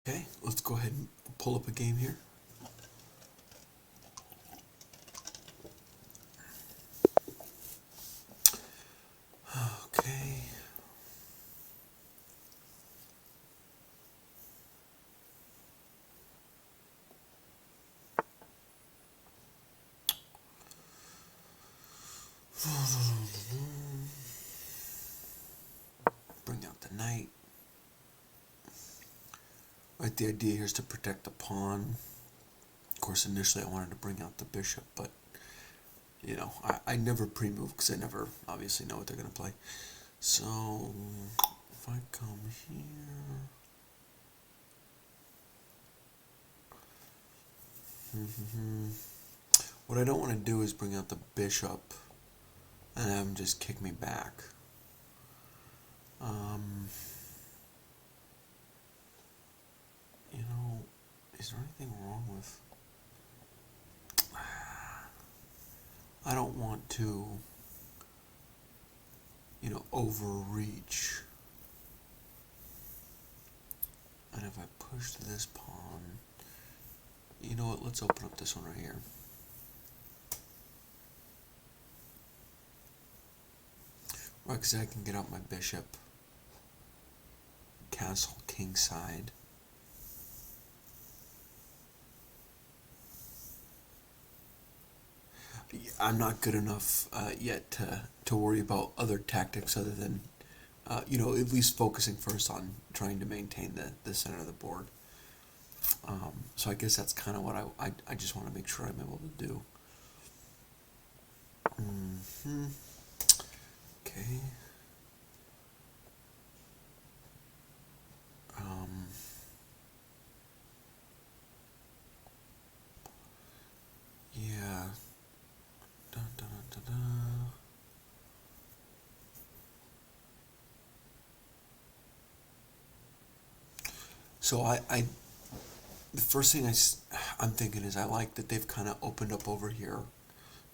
Okay, let's go ahead and pull up a game here. Okay. Bring out the knight. Right, the idea here is to protect the pawn. Of course, initially I wanted to bring out the bishop, but I never pre-move because I never obviously know what they're going to play. So if I come here, what I don't want to do is bring out the bishop and have him just kick me back. Um, is there anything wrong with? I don't want to, overreach. And if I push this pawn, you know what, let's open up this one right here. Right, because I can get out my bishop, castle, king side. I'm not good enough yet to worry about other tactics other than, at least focusing first on trying to maintain the center of the board. So I guess that's kind of what I just want to make sure I'm able to do. Okay. Yeah. Dun, dun, dun, dun, dun. So the first thing I'm thinking is I like that they've kind of opened up over here.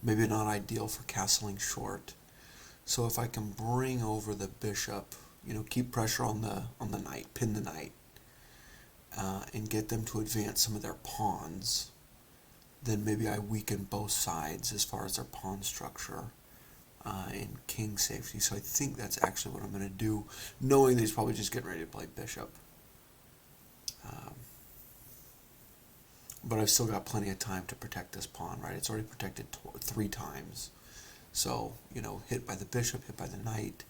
Maybe not ideal for castling short. So if I can bring over the bishop, keep pressure on the knight, pin the knight, and get them to advance some of their pawns, then maybe I weaken both sides as far as their pawn structure and king safety. So I think that's actually what I'm going to do, knowing that he's probably just getting ready to play bishop. But I've still got plenty of time to protect this pawn, right? It's already protected 3 times. So, hit by the bishop, hit by the knight.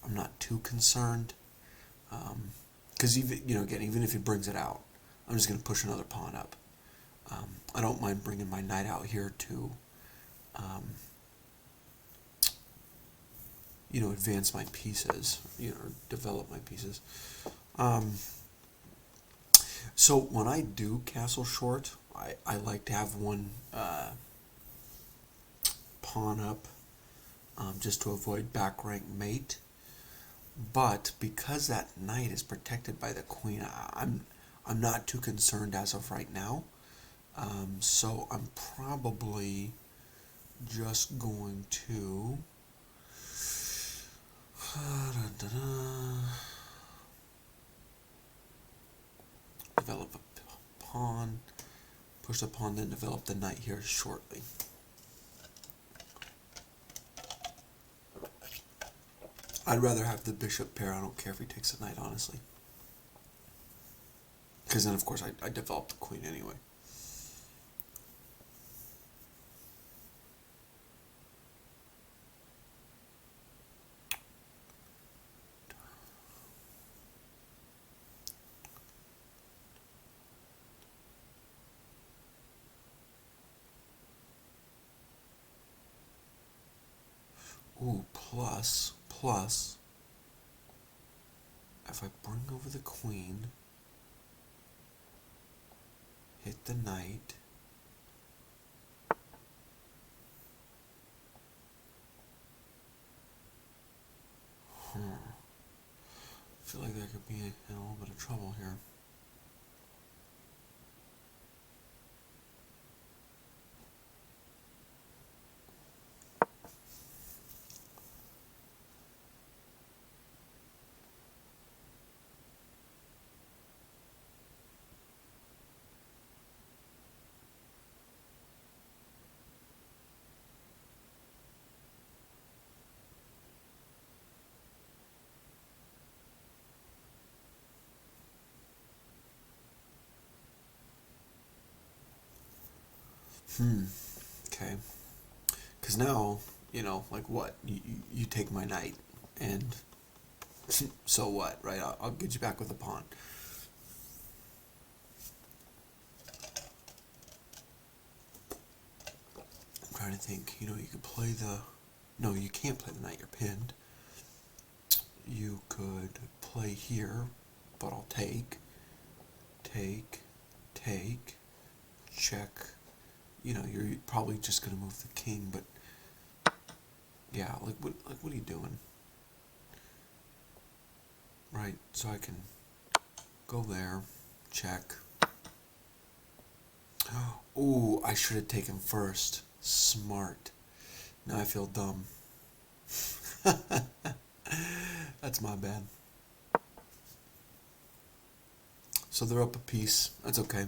I'm not too concerned. Because even if he brings it out, I'm just going to push another pawn up. I don't mind bringing my knight out here to, advance my pieces, or develop my pieces. So when I do castle short, I like to have one pawn up just to avoid back rank mate. But because that knight is protected by the queen, I'm not too concerned as of right now. So I'm probably just going to develop a pawn, push the pawn, then develop the knight here shortly. I'd rather have the bishop pair. I don't care if he takes the knight, honestly. Because then, of course, I develop the queen anyway. Ooh, plus, if I bring over the queen, hit the knight, I feel like I could be in a little bit of trouble here. Okay. Because now, like what? You take my knight, and so what, right? I'll get you back with a pawn. I'm trying to think. You could play the. No, you can't play the knight. You're pinned. You could play here, but I'll take, take, check. You're probably just gonna move the king, but yeah, like what are you doing? Right, so I can go there, check. Ooh, I should have taken first. Smart. Now I feel dumb. That's my bad. So they're up a piece. That's okay.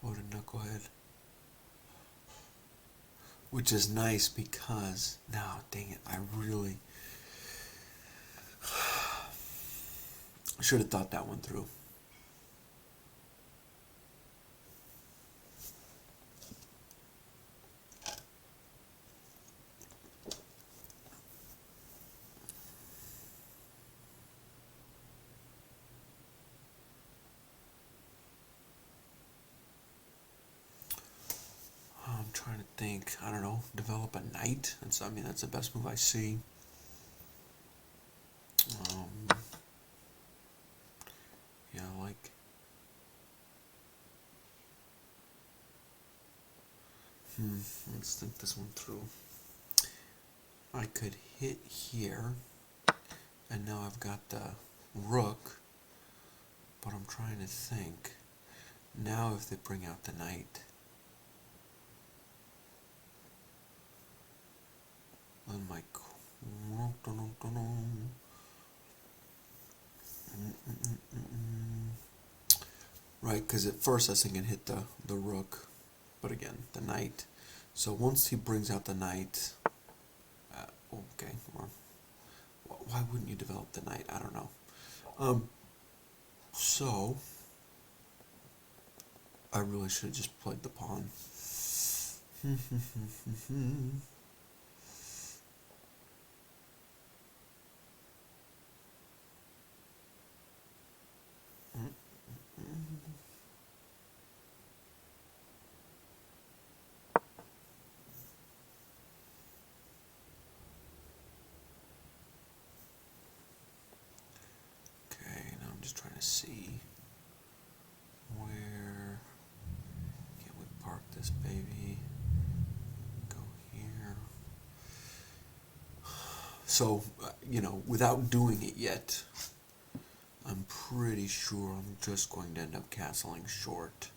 What a knucklehead. Which is nice because now, dang it, I really should have thought that one through. I'm trying to think. I don't know. Develop a knight. That's the best move I see. Um, yeah, like. Let's think this one through. I could hit here, and now I've got the rook, but I'm trying to think. Now if they bring out the knight, then my... Right, because at first I was thinking hit the rook, but again, the knight. So once he brings out the knight, okay, or why wouldn't you develop the knight? I don't know. So I really should have just played the pawn. Okay, now I'm just trying to see where can we park this baby. Go here. So, without doing it yet, I'm pretty sure I'm just going to end up castling short.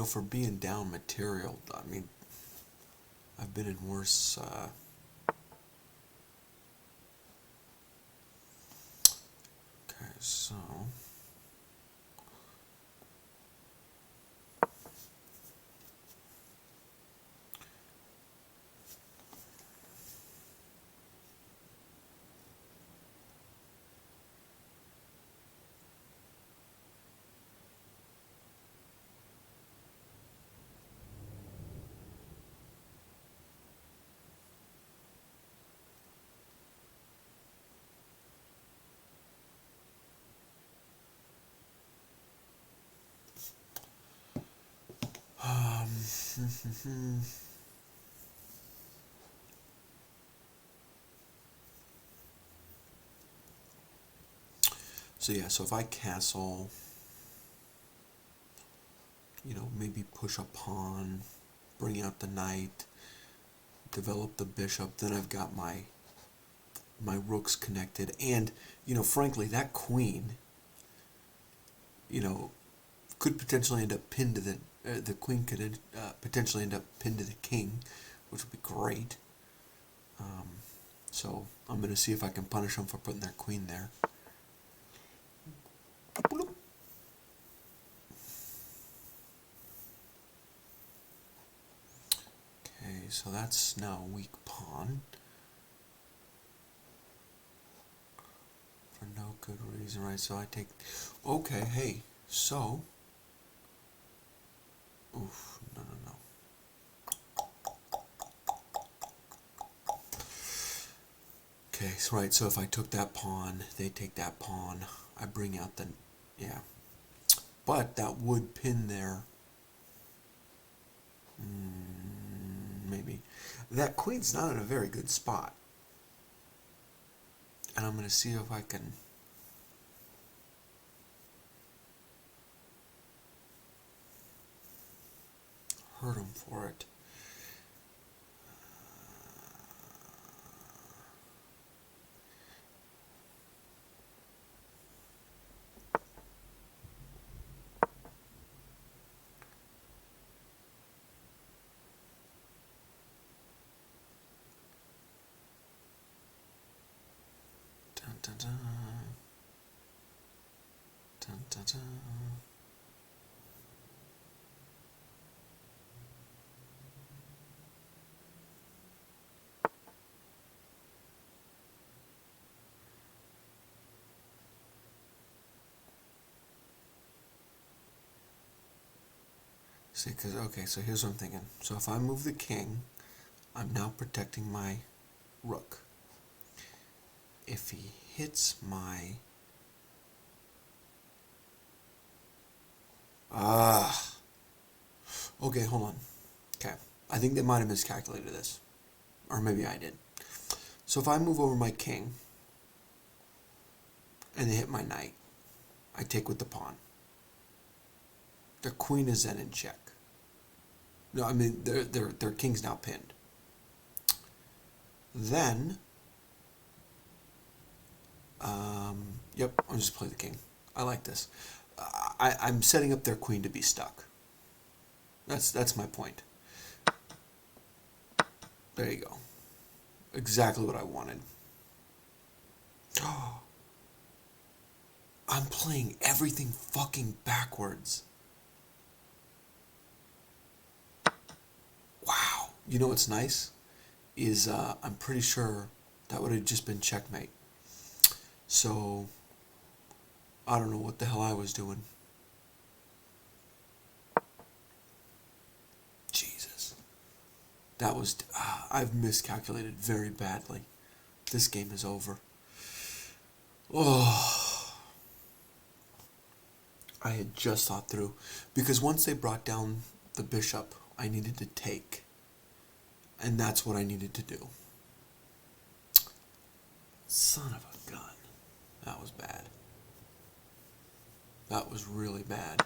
For being down material, I've been in worse. Okay, so. So yeah, so if I castle, maybe push a pawn, bring out the knight, develop the bishop, then I've got my rooks connected, and frankly, that queen, you know, could potentially end up pinned to the queen could potentially end up pinned to the king, which would be great. So I'm going to see if I can punish them for putting their queen there. Okay, so that's now a weak pawn. For no good reason, right? So I take... Okay, hey, so... Oof, no. Okay, so right, so if I took that pawn, they take that pawn, I bring out the... Yeah. But that would pin there. Maybe. That queen's not in a very good spot. And I'm going to see if I can... hurt him for it. Dun, dun, dun. Dun, dun, dun. See, because, okay, so here's what I'm thinking. So if I move the king, I'm now protecting my rook. If he hits my... Okay, hold on. Okay, I think they might have miscalculated this. Or maybe I did. So if I move over my king, and they hit my knight, I take with the pawn. Their queen is then in check. No, I mean, their king's now pinned. Then... yep, I'll just play the king. I like this. I'm setting up their queen to be stuck. That's my point. There you go. Exactly what I wanted. I'm playing everything fucking backwards. Wow. You know what's nice? Is I'm pretty sure that would have just been checkmate. So, I don't know what the hell I was doing. Jesus. That was... I've miscalculated very badly. This game is over. Oh. I had just thought through. Because once they brought down the bishop, I needed to take. And that's what I needed to do. Son of a gun. That was bad. That was really bad.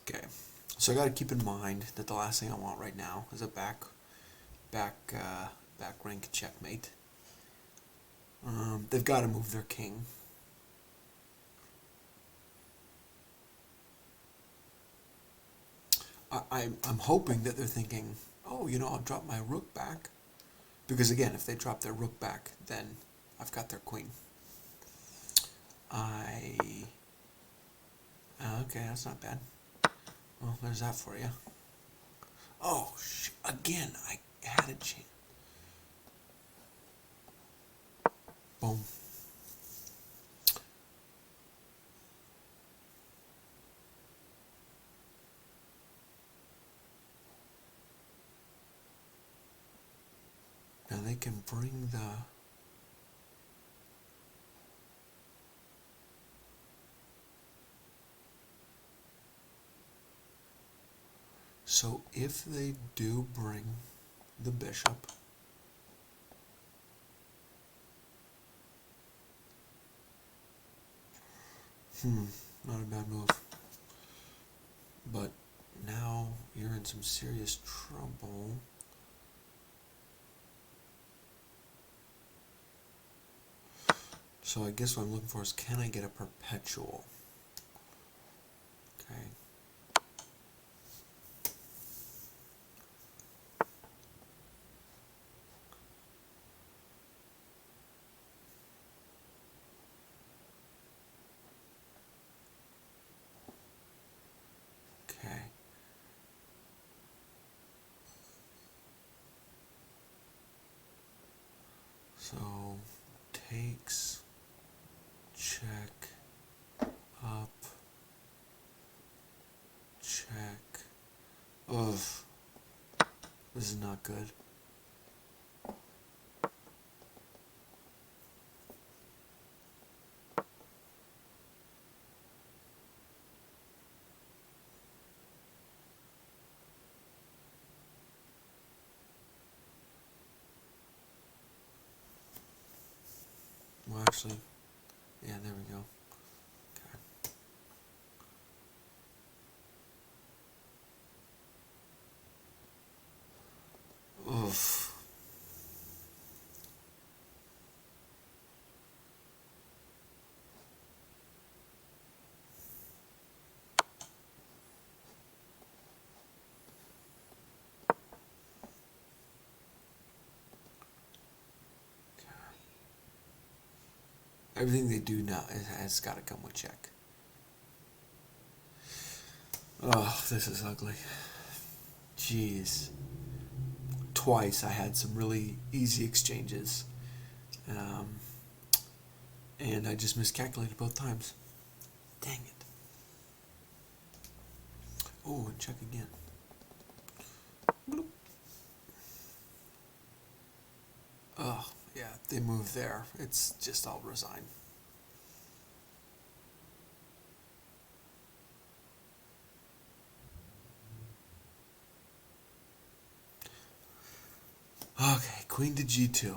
Okay, so I got to keep in mind that the last thing I want right now is a back rank checkmate. They've got to move their king. I'm hoping that they're thinking, oh, you know, I'll drop my rook back. Because again, if they drop their rook back, then I've got their queen. Okay, that's not bad. Well, there's that for you. Oh, again, I had a chance. Boom. they can bring the... So if they do bring the bishop, not a bad move. But now you're in some serious trouble. So I guess what I'm looking for is, can I get a perpetual? Okay. Okay. So takes, check, up, check. Ugh. This is not good. Well, actually, yeah, there we go. Okay. Oof. Everything they do now has got to come with check. Oh, this is ugly. Jeez. Twice I had some really easy exchanges. Um, and I just miscalculated both times. Dang it. Oh, and check again. Bloop. Oh, yeah, they moved there. It's just, I'll resign. Okay, queen to g2.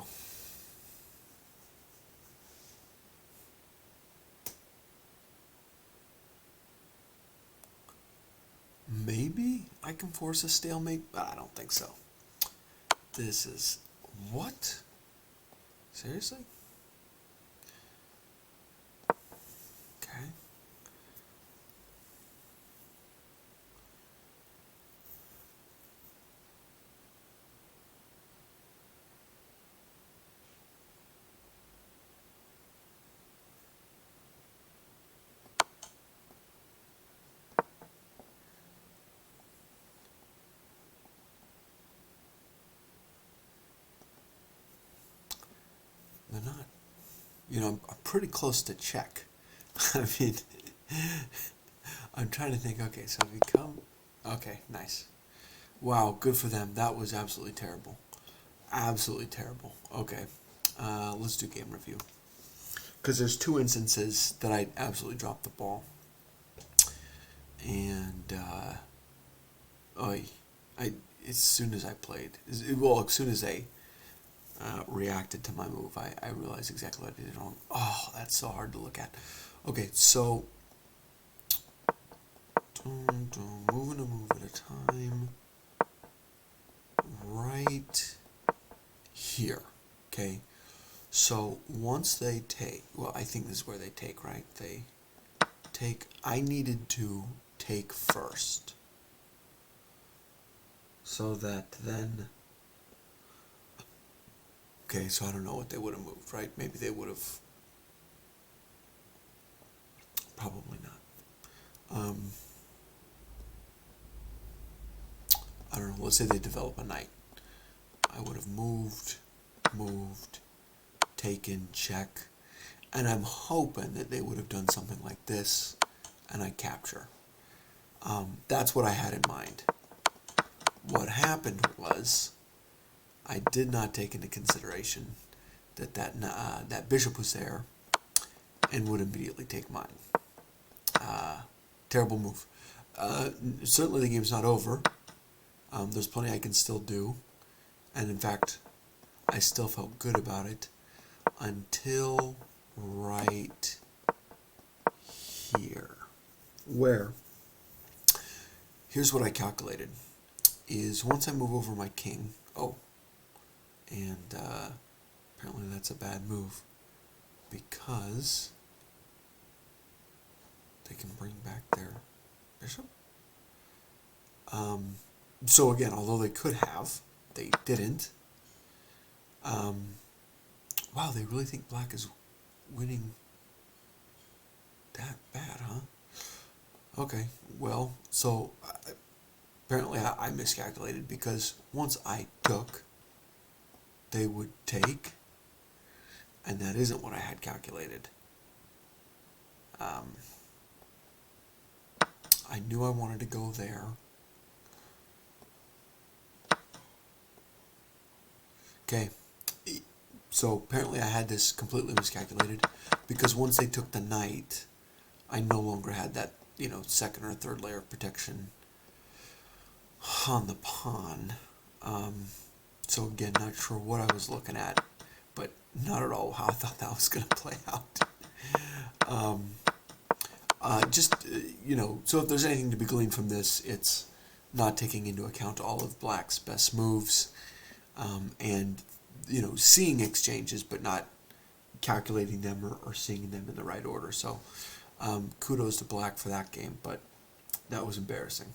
Maybe I can force a stalemate, but I don't think so. This is... What? Seriously? Okay. They're not. You know, I'm pretty close to check. I mean, I'm trying to think, okay, so if you come... Okay, nice. Wow, good for them. That was absolutely terrible. Absolutely terrible. Okay, let's do game review. Because there's two instances that I absolutely dropped the ball. And, as soon as I played, as soon as they reacted to my move, I realized exactly what I did wrong. Oh, that's so hard to look at. Okay, so moving a move at a time, right here. Okay, so once they take, well, I think this is where they take, right? They take. I needed to take first, so that then. Okay, so I don't know what they would have moved, right? Maybe they would have. Probably not. I don't know. Let's say they develop a knight. I would have moved, taken, check, and I'm hoping that they would have done something like this, and I capture. That's what I had in mind. What happened was I did not take into consideration that bishop was there and would immediately take mine. Terrible move. Certainly the game's not over. There's plenty I can still do. And in fact, I still felt good about it until right here. Where? Here's what I calculated. Is once I move over my king, and apparently that's a bad move because they can bring back their bishop. So again, although they could have, they didn't. Wow, they really think black is winning that bad, huh? Okay, well, so apparently I miscalculated because once I took, they would take, and that isn't what I had calculated. I knew I wanted to go there. Okay, so apparently I had this completely miscalculated because once they took the knight, I no longer had that, second or third layer of protection on the pawn. So again, not sure what I was looking at, but not at all how I thought that was going to play out. So if there's anything to be gleaned from this, it's not taking into account all of black's best moves, and seeing exchanges but not calculating them or seeing them in the right order. So kudos to black for that game, but that was embarrassing.